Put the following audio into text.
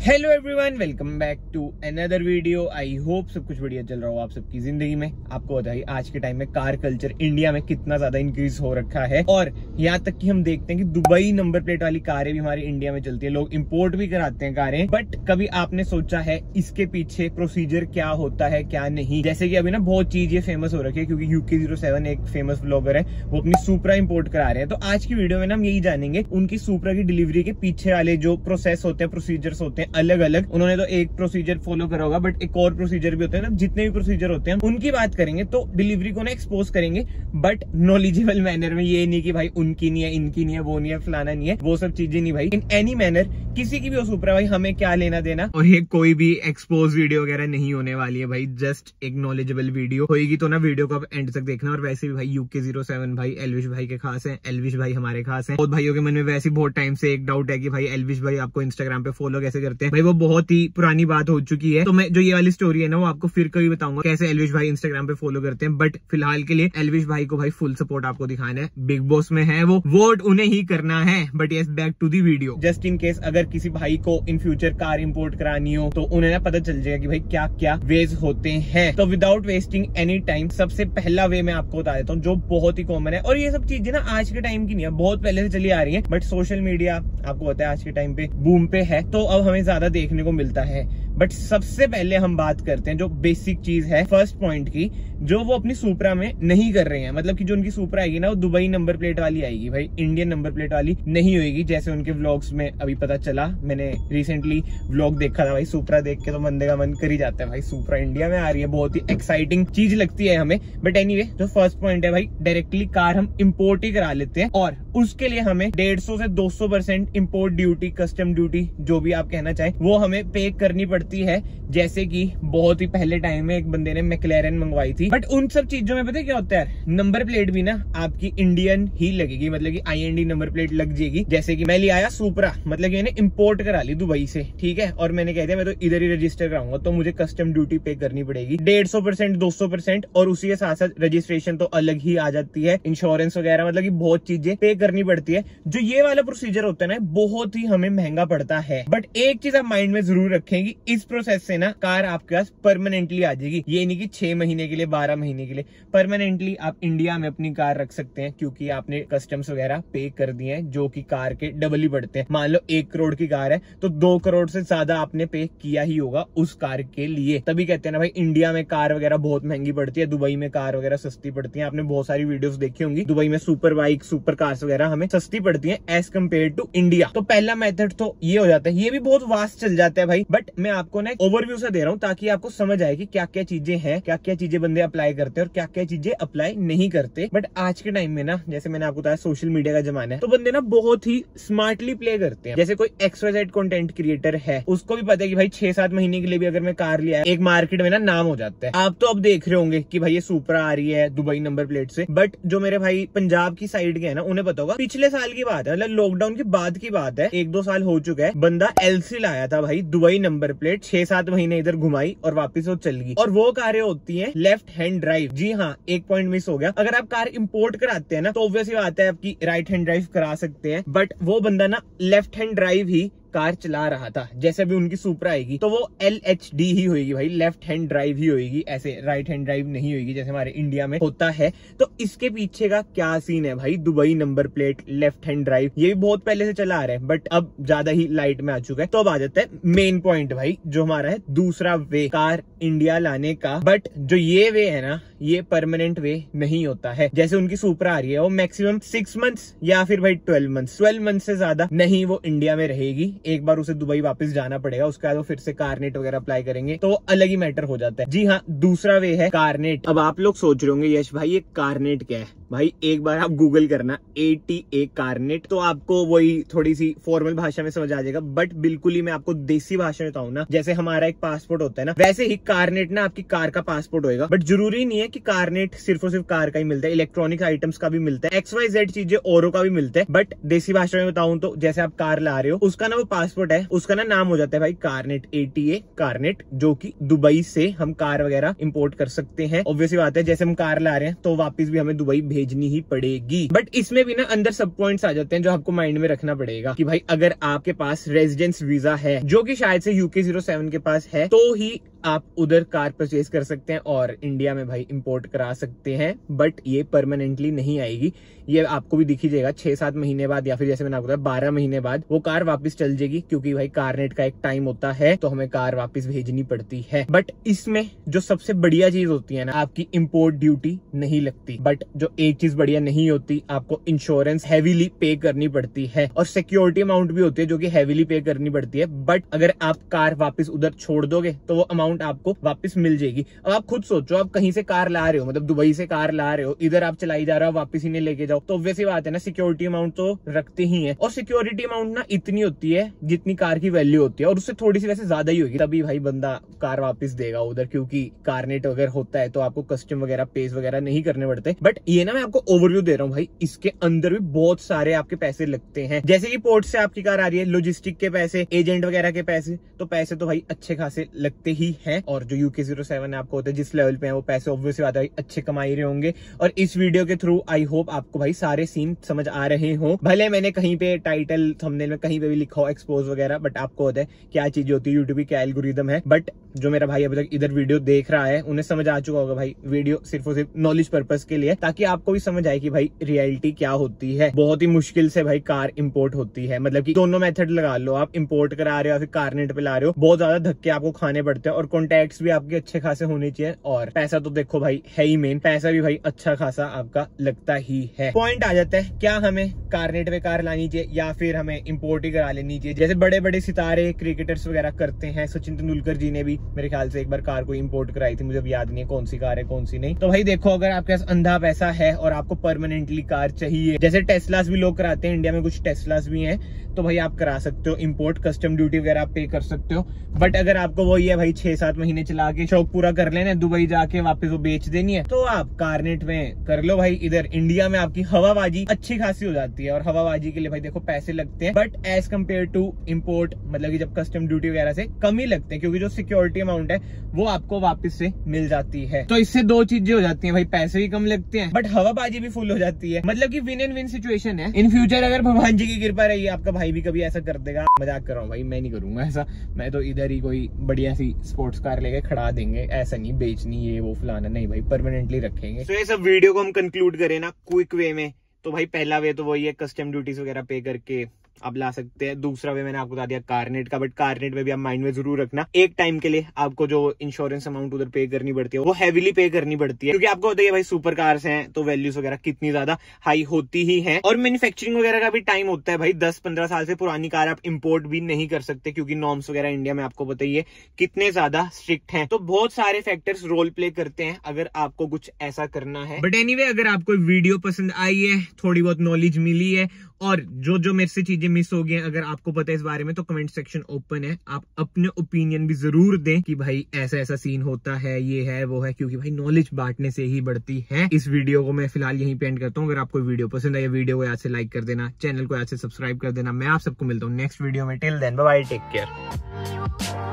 Hello everyone, welcome back to another video. I hope सब कुछ बढ़िया चल रहा हो आप सबकी जिंदगी में। आपको बताइए आज के टाइम में कार कल्चर इंडिया में कितना ज्यादा इंक्रीज हो रखा है, और यहाँ तक कि हम देखते हैं कि दुबई नंबर प्लेट वाली कारें भी हमारे इंडिया में चलती है। लोग इंपोर्ट भी कराते हैं कारें, बट कभी आपने सोचा है इसके पीछे प्रोसीजर क्या होता है क्या नहीं। जैसे कि अभी ना बहुत चीज ये फेमस हो रखी है क्योंकि UK07 एक फेमस ब्लॉगर है, वो अपनी सुपरा इंपोर्ट करा रहे हैं। तो आज की वीडियो में ना हम यही जानेंगे उनकी सुपरा की डिलीवरी के पीछे वाले जो प्रोसेस होते हैं, प्रोसीजर्स होते हैं अलग अलग। उन्होंने तो एक प्रोसीजर फॉलो करा होगा, बट एक और प्रोसीजर भी होते हैं ना। जितने भी प्रोसीजर होते हैं उनकी बात करेंगे, तो डिलीवरी को ना एक्सपोज करेंगे, बट नॉलेजेबल मैनर में। ये नहीं कि भाई उनकी नहीं है, इनकी नहीं है, वो नहीं है, फलाना नहीं है, वो सब चीजें नहीं भाई। इन एनी मैनर किसी की भी हो सुपरा, भाई हमें क्या लेना देना। और ये कोई भी एक्सपोज वीडियो वगैरह नहीं होने वाली है भाई, जस्ट एक नॉलेजेबल वीडियो होगी। तो ना वीडियो को आप एंड तक देखना। और वैसे भी भाई UK07 भाई एलविश भाई के खास है, एलविश भाई हमारे खास है। बहुत भाइयों के मन में वैसे बहुत टाइम से एक डाउट है कि भाई एलविश भाई आपको इंस्टाग्राम पे फॉलो कैसे करते हैं। भाई वो बहुत ही पुरानी बात हो चुकी है, तो मैं जो ये वाली स्टोरी है ना वो आपको फिर कभी बताऊंगा कैसे एलविश भाई इंस्टाग्राम पे फॉलो करते हैं। बट फिलहाल के लिए एलविश भाई को भाई फुल सपोर्ट आपको दिखाना है। बिग बॉस में है वो, वोट उन्हें ही करना है। But yes, back to the video. Just in case अगर किसी भाई को इन फ्यूचर कार इंपोर्ट करानी हो तो उन्हें ना पता चल जाएगा कि भाई क्या क्या वेज होते हैं। तो विदाउट वेस्टिंग एनी टाइम सबसे पहला वे मैं आपको बता देता हूँ जो बहुत ही कॉमन है। और ये सब चीजें ना आज के टाइम की नहीं है, बहुत पहले से चली आ रही है, बट सोशल मीडिया आपको पता है आज के टाइम पे बूम पे है, तो अब हमें ज्यादा देखने को मिलता है। बट सबसे पहले हम बात करते हैं जो बेसिक चीज है फर्स्ट पॉइंट की, जो वो अपनी सुपरा में नहीं कर रहे हैं। मतलब कि जो उनकी सुपरा आएगी ना वो दुबई नंबर प्लेट वाली आएगी भाई, इंडियन नंबर प्लेट वाली नहीं होगी। जैसे उनके व्लॉग्स में अभी पता चला, मैंने रिसेंटली व्लॉग देखा था भाई, सुपरा देख के तो बंदे का मन कर ही जाता है भाई, सुपरा इंडिया में आ रही है, बहुत ही एक्साइटिंग चीज लगती है हमें। बट एनीवे, जो फर्स्ट पॉइंट है भाई, डायरेक्टली कार हम इंपोर्ट ही करा लेते हैं, और उसके लिए हमें 150 से 200% इंपोर्ट ड्यूटी, कस्टम ड्यूटी, जो भी आप कहना चाहें, वो हमें पे करनी पड़ती है। जैसे कि बहुत ही पहले टाइम में एक बंदे ने मैक्लेरन मंगवाई थी। बट उन सब चीजों में पता है क्या होता है, नंबर प्लेट भी ना आपकी इंडियन ही लगेगी, मतलब कि IND नंबर प्लेट लग जाएगी। जैसे कि मैं ले आया सुपरा, मतलब कि मैंने इंपोर्ट करा ली दुबई से, ठीक है, और मैंने कह दिया मैं तो इधर ही रजिस्टर कराऊंगा, तो मुझे कस्टम ड्यूटी पे करनी पड़ेगी 150%, 200%, और उसी के साथ साथ रजिस्ट्रेशन तो अलग ही आ जाती है, इंश्योरेंस वगैरह, मतलब कि बहुत चीजें पे करनी पड़ती है। जो ये वाला प्रोसीजर होता है ना, बहुत ही हमें महंगा पड़ता है। बट एक चीज आप माइंड में जरूर रखेंगे, इस प्रोसेस से ना कार आपके पास परमानेंटली आ जाएगी। ये नहीं कि 6 महीने के लिए, 12 महीने के लिए, परमानेंटली आप इंडिया में अपनी कार रख सकते हैं, क्योंकि आपने कस्टम्स वगैरह पे कर दिए हैं, जो कि कार के डबल ही बढ़ते हैं। मान लो 1 करोड़ की कार है तो 2 करोड़ से ज्यादा आपने पे किया ही होगा उस कार के लिए। तभी कहते हैं ना भाई, इंडिया में कार वगैरह बहुत महंगी पड़ती है, दुबई में कार वगैरह सस्ती पड़ती है। आपने बहुत सारी वीडियोस देखी होंगी, दुबई में सुपर बाइक, सुपर कार्स वगैरह हमें सस्ती पड़ती है एज कम्पेयर टू इंडिया। तो पहला मेथड तो ये हो जाता है, ये भी बहुत वास्ट चल जाता है भाई, बट मैं आपको ना ओवरव्यू से दे रहा हूँ ताकि आपको समझ आए कि क्या क्या चीजें हैं, क्या क्या चीजें बंदे अप्लाई करते हैं और क्या क्या चीजें अप्लाई नहीं करते। बट आज के टाइम में ना, जैसे मैंने आपको बताया सोशल मीडिया का जमाना है, तो बंदे ना बहुत ही स्मार्टली प्ले करते हैं। जैसे कोई XYZ कंटेंट क्रिएटर है, उसको भी पता है कि भाई 6-7 महीने के लिए भी अगर मैं कार लिया है, एक मार्केट में ना नाम हो जाता है। आप तो अब देख रहे होंगे कि भाई ये सुपरा आ रही है दुबई नंबर प्लेट से, बट जो मेरे भाई पंजाब की साइड के है ना, उन्हें पता होगा पिछले साल की बात है, मतलब लॉकडाउन के बाद की बात है, 1-2 साल हो चुका है, बंदा LC लाया था भाई, दुबई नंबर प्लेट, 6-7 महीने इधर घुमाई और वापस वो चल गई। और वो कारें होती हैं लेफ्ट हैंड ड्राइव। जी हाँ, एक पॉइंट मिस हो गया, अगर आप कार इंपोर्ट कराते हैं ना तो ऑब्वियसली बात है आपकी राइट हैंड ड्राइव करा सकते हैं, बट वो बंदा ना लेफ्ट हैंड ड्राइव ही कार चला रहा था। जैसे अभी उनकी सुपरा आएगी तो वो LHD ही होगी भाई, लेफ्ट हैंड ड्राइव ही होगी, ऐसे राइट हैंड ड्राइव नहीं होगी जैसे हमारे इंडिया में होता है। तो इसके पीछे का क्या सीन है भाई, Dubai number plate, left hand drive, ये भी बहुत पहले से चला आ रहा है, बट अब ज्यादा ही लाइट में आ चुका है। तो अब आ जाता है मेन पॉइंट भाई, जो हमारा है दूसरा वे कार इंडिया लाने का। बट जो ये वे है ना, ये परमानेंट वे नहीं होता है। जैसे उनकी सुपरा आ रही है, वो मैक्सिमम 6 मंथ्स या फिर भाई 12 मंथ्स से ज्यादा नहीं वो इंडिया में रहेगी। एक बार उसे दुबई वापस जाना पड़ेगा, उसके बाद वो फिर से कारनेट वगैरह अप्लाई करेंगे, तो अलग ही मैटर हो जाता है। जी हाँ, दूसरा वे है कारनेट। अब आप लोग सोच रहे होंगे यश भाई ये कारनेट क्या है। भाई एक बार आप गूगल करना ATA कारनेट, तो आपको वही थोड़ी सी फॉर्मल भाषा में समझ आ जाएगा। बट बिल्कुल ही मैं आपको देसी भाषा में बताऊं ना, जैसे हमारा एक पासपोर्ट होता है ना, वैसे ही कारनेट ना आपकी कार का पासपोर्ट होएगा। बट जरूरी नहीं है कि कारनेट सिर्फ और सिर्फ कार का ही मिलता है, इलेक्ट्रॉनिक आइटम्स का भी मिलता है, XYZ चीजें औरों का भी मिलता है। बट देसी भाषा में बताऊं तो जैसे आप कार ला रहे हो, उसका ना वो पासपोर्ट है, उसका ना नाम हो जाता है भाई कारनेट, ATA कारनेट, जो कि दुबई से हम कार वगैरह इंपोर्ट कर सकते हैं। ऑब्वियसली बात है, जैसे हम कार ला रहे हैं तो वापिस भी हमें दुबई भेजनी ही पड़ेगी। बट इसमें भी ना अंदर सब पॉइंट्स आ जाते हैं जो आपको माइंड में रखना पड़ेगा कि भाई अगर आपके पास रेजिडेंस वीजा है, जो कि शायद से UK07 के पास है, तो ही आप उधर कार परचेज कर सकते हैं और इंडिया में भाई इंपोर्ट करा सकते हैं। बट ये परमानेंटली नहीं आएगी, ये आपको भी दिखी जाएगा 6-7 महीने बाद, या फिर जैसे मैंने आपको बताया 12 महीने बाद वो कार वापस चल जाएगी, क्योंकि भाई कारनेट का एक टाइम होता है तो हमें कार वापस भेजनी पड़ती है। बट इसमें जो सबसे बढ़िया चीज होती है ना, आपकी इंपोर्ट ड्यूटी नहीं लगती। बट जो एक चीज बढ़िया नहीं होती, आपको इंश्योरेंस हैवीली पे करनी पड़ती है और सिक्योरिटी अमाउंट भी होती है जो कि हैवीली पे करनी पड़ती है। बट अगर आप कार वापस उधर छोड़ दोगे तो वो अमाउंट आपको वापस मिल जाएगी। अब आप खुद सोचो, आप कहीं से कार ला रहे हो, मतलब दुबई से कार ला रहे हो, इधर आप चलाई जा रहे हो, वापस ही नहीं लेके जाओ, तो ऑब्वियस बात है ना, सिक्योरिटी अमाउंट तो रखते ही है। और सिक्योरिटी अमाउंट ना इतनी होती है जितनी कार की वैल्यू होती है, और उससे थोड़ी सी वैसे ज्यादा ही होगी, तभी भाई बंदा कार वापस देगा उधर, क्योंकि कारनेट वगैरह होता है तो आपको कस्टम वगैरह पेस वगैरह नहीं करने पड़ते। बट ये ना मैं आपको ओवरव्यू दे रहा हूँ भाई, इसके अंदर भी बहुत सारे आपके पैसे लगते हैं। जैसे कि पोर्ट से आपकी कार आ रही है, लॉजिस्टिक के पैसे, एजेंट वगैरह के पैसे, तो पैसे तो भाई अच्छे खासे लगते ही हैं। और जो UK07 आपको होता है, जिस लेवल पे है वो पैसे ऑब्वियसली बात है अच्छे कमाई रहे होंगे। और इस वीडियो के थ्रू आई होप आपको भाई सारे सीन समझ आ रहे हो। भले मैंने कहीं पे टाइटल थंबनेल में कहीं पे भी लिखा हो एक्सपोज वगैरह, बट आपको होता है क्या चीज होती है यूट्यूब की, क्या एल्गोरिदम है। बट जो मेरा भाई अभी तक इधर वीडियो देख रहा है उन्हें समझ आ चुका होगा भाई, वीडियो सिर्फ और सिर्फ नॉलेज पर्पज के लिए, ताकि आपको भी समझ आए कि भाई रियलिटी क्या होती है। बहुत ही मुश्किल से भाई कार इंपोर्ट होती है, मतलब कि दोनों मेथड लगा लो, आप इंपोर्ट करा रहे हो या फिर कारनेट पे ला रहे हो, बहुत ज्यादा धक्के आपको खाने पड़ते हैं और कॉन्टैक्ट्स भी आपके अच्छे खासे होने चाहिए। और पैसा तो देखो भाई है ही मेन, पैसा भी भाई अच्छा खासा आपका लगता ही है। पॉइंट आ जाता है, क्या हमें कारनेट पे कार लानी चाहिए या फिर हमें इंपोर्ट ही करा लेनी चाहिए, जैसे बड़े बड़े सितारे क्रिकेटर्स वगैरह करते हैं। सचिन तेंदुलकर जी ने भी मेरे ख्याल से एक बार कार को इंपोर्ट कराई थी, मुझे अब याद नहीं है कौन सी कार है कौन सी नहीं। तो भाई देखो, अगर आपके पास अंधा पैसा है और आपको परमानेंटली कार चाहिए, जैसे टेस्लास भी लोग कराते हैं, इंडिया में कुछ टेस्लास भी हैं, तो भाई आप करा सकते हो इंपोर्ट, कस्टम ड्यूटी वगैरह आप पे कर सकते हो। बट अगर आपको वही है भाई 6-7 महीने चला के शौक पूरा कर लेना, दुबई जाके वापस वो बेच देनी है, तो आप कारनेट में कर लो भाई। इधर इंडिया में आपकी हवाबाजी अच्छी खासी हो जाती है, और हवाबाजी के लिए भाई देखो पैसे लगते हैं, but as compared to import, मतलब कि जब कस्टम ड्यूटी वगैरह से कम ही लगते हैं, क्योंकि जो सिक्योरिटी अमाउंट है वो आपको वापस से मिल जाती है। तो इससे दो चीजें हो जाती है भाई, पैसे भी कम लगते हैं बट हवाबाजी भी फुल हो जाती है, मतलब कि विन एंड विन सिचुएशन है। इन फ्यूचर अगर भगवान जी की कृपा रही, आपका भाई भी कभी ऐसा कर देगा, मजाक कर रहा हूँ भाई, मैं नहीं करूंगा ऐसा, मैं तो इधर ही कोई बढ़िया सी स्पोर्ट्स कार लेके खड़ा देंगे, ऐसा नहीं बेचनी ये वो फलाना, नहीं भाई परमानेंटली रखेंगे। तो ये सब वीडियो को हम कंक्लूड करें ना क्विक वे में, तो भाई पहला वे तो वही है, कस्टम ड्यूटीज वगैरह पे करके आप ला सकते हैं। दूसरा वे मैंने आपको बता दिया कारनेट का, बट कारनेट में भी आप माइंड में जरूर रखना, एक टाइम के लिए आपको जो इंश्योरेंस अमाउंट उधर पे करनी पड़ती है वो हैवीली पे करनी पड़ती है, क्योंकि आपको बताइए भाई सुपर कार्स हैं तो वैल्यूज वगैरह कितनी ज्यादा हाई होती ही है। और मैन्युफैक्चरिंग वगैरह का भी टाइम होता है भाई, 10-15 साल से पुरानी कार आप इंपोर्ट भी नहीं कर सकते, क्योंकि नॉर्म्स वगैरह इंडिया में आपको बताइए कितने ज्यादा स्ट्रिक्ट हैं। तो बहुत सारे फैक्टर्स रोल प्ले करते हैं अगर आपको कुछ ऐसा करना है। बट एनीवे, अगर आपको वीडियो पसंद आई है, थोड़ी बहुत नॉलेज मिली है, और जो जो मेरे से चीजें मिस हो गई हैं अगर आपको पता है इस बारे में, तो कमेंट सेक्शन ओपन है, आप अपने ओपिनियन भी जरूर दें कि भाई ऐसा ऐसा सीन होता है, ये है वो है, क्योंकि भाई नॉलेज बांटने से ही बढ़ती है। इस वीडियो को मैं फिलहाल यहीं पे एंड करता हूँ। अगर आपको वीडियो पसंद है, वीडियो को याद से लाइक कर देना, चैनल को याद से सब्सक्राइब कर देना। मैं आप सबको मिलता हूँ नेक्स्ट वीडियो में, till then bye bye, take care.